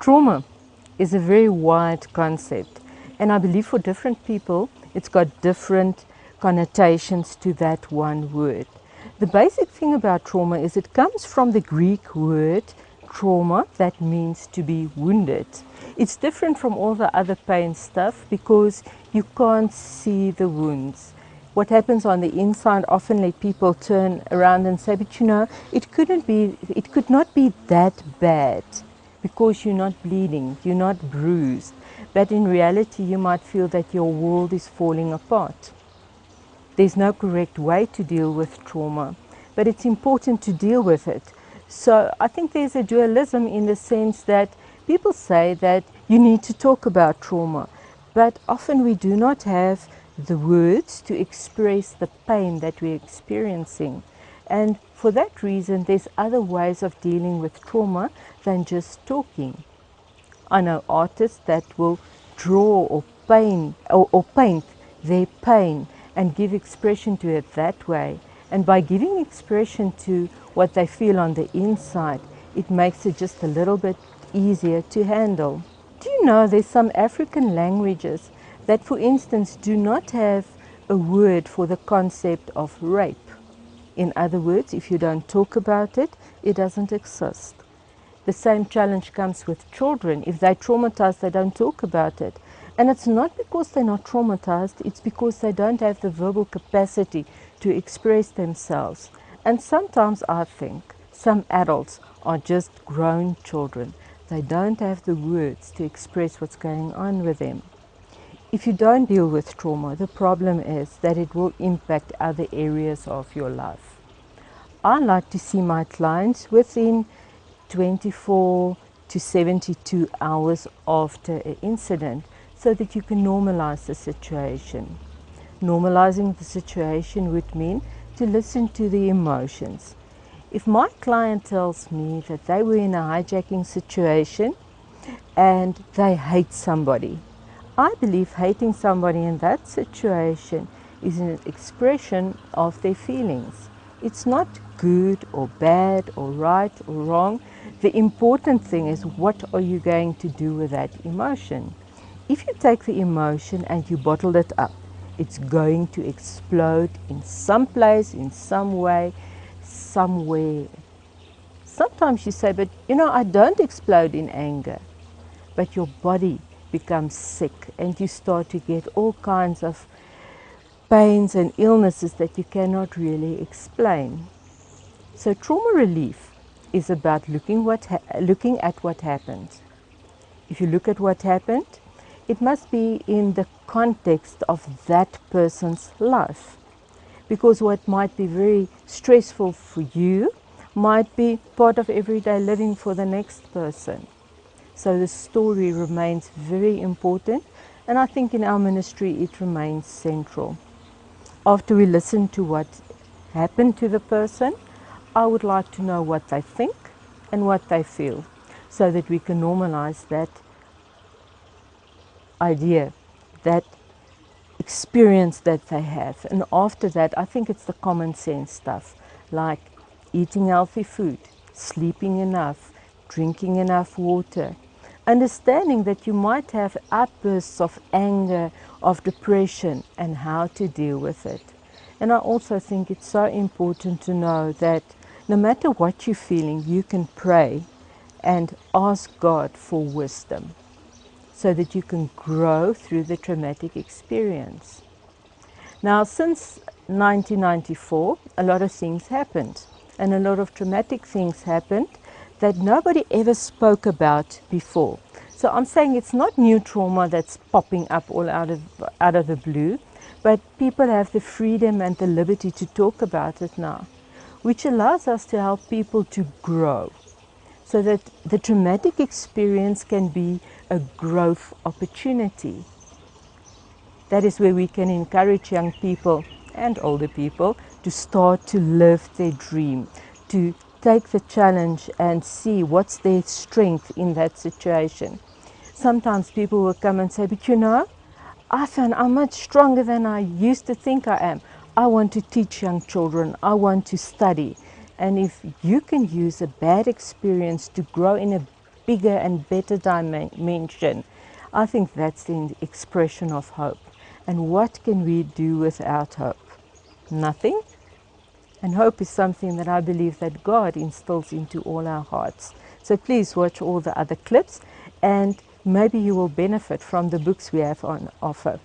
Trauma is a very wide concept, and I believe for different people it's got different connotations to that one word. The basic thing about trauma is it comes from the Greek word trauma, that means to be wounded. It's different from all the other pain stuff because you can't see the wounds. What happens on the inside often let people turn around and say, but you know, it could not be that bad because you're not bleeding, you're not bruised. But in reality, you might feel that your world is falling apart. There's no correct way to deal with trauma, but it's important to deal with it. So I think there's a dualism in the sense that people say that you need to talk about trauma, but often we do not have the words to express the pain that we're experiencing. And for that reason, there's other ways of dealing with trauma than just talking. I know artists that will draw or paint their pain and give expression to it that way. And by giving expression to what they feel on the inside, it makes it just a little bit easier to handle. Do you know there's some African languages that, for instance, do not have a word for the concept of rape? In other words, if you don't talk about it, it doesn't exist. The same challenge comes with children. If they're traumatized, they don't talk about it. And it's not because they're not traumatized, it's because they don't have the verbal capacity to express themselves. And sometimes I think some adults are just grown children. They don't have the words to express what's going on with them. If you don't deal with trauma, the problem is that it will impact other areas of your life. I like to see my clients within 24 to 72 hours after an incident so that you can normalize the situation. Normalizing the situation would mean to listen to the emotions. If my client tells me that they were in a hijacking situation and they hate somebody, I believe hating somebody in that situation is an expression of their feelings. It's not good or bad or right or wrong. The important thing is, what are you going to do with that emotion? If you take the emotion and you bottle it up, it's going to explode in some place, in some way, somewhere. Sometimes you say, but you know, I don't explode in anger. But your body becomes sick and you start to get all kinds of pains and illnesses that you cannot really explain. So trauma relief is about looking at what happened. If you look at what happened, it must be in the context of that person's life. Because what might be very stressful for you might be part of everyday living for the next person. So the story remains very important, and I think in our ministry it remains central. After we listen to what happened to the person, I would like to know what they think and what they feel, so that we can normalize that idea, that experience that they have. And after that, I think it's the common sense stuff, like eating healthy food, sleeping enough, drinking enough water, understanding that you might have outbursts of anger, of depression, and how to deal with it. And I also think it's so important to know that no matter what you're feeling, you can pray and ask God for wisdom so that you can grow through the traumatic experience. Now, since 1994, a lot of things happened, and a lot of traumatic things happened that nobody ever spoke about before. So I'm saying it's not new trauma that's popping up all out of the blue, but people have the freedom and the liberty to talk about it now, which allows us to help people to grow, so that the traumatic experience can be a growth opportunity. That is where we can encourage young people and older people to start to live their dream, to take the challenge and see what's their strength in that situation. Sometimes people will come and say, but you know, I found I'm much stronger than I used to think I am. I want to teach young children. I want to study. And if you can use a bad experience to grow in a bigger and better dimension. I think that's the expression of hope. And what can we do without hope? Nothing. And hope is something that I believe that God instills into all our hearts. So please watch all the other clips, and maybe you will benefit from the books we have on offer.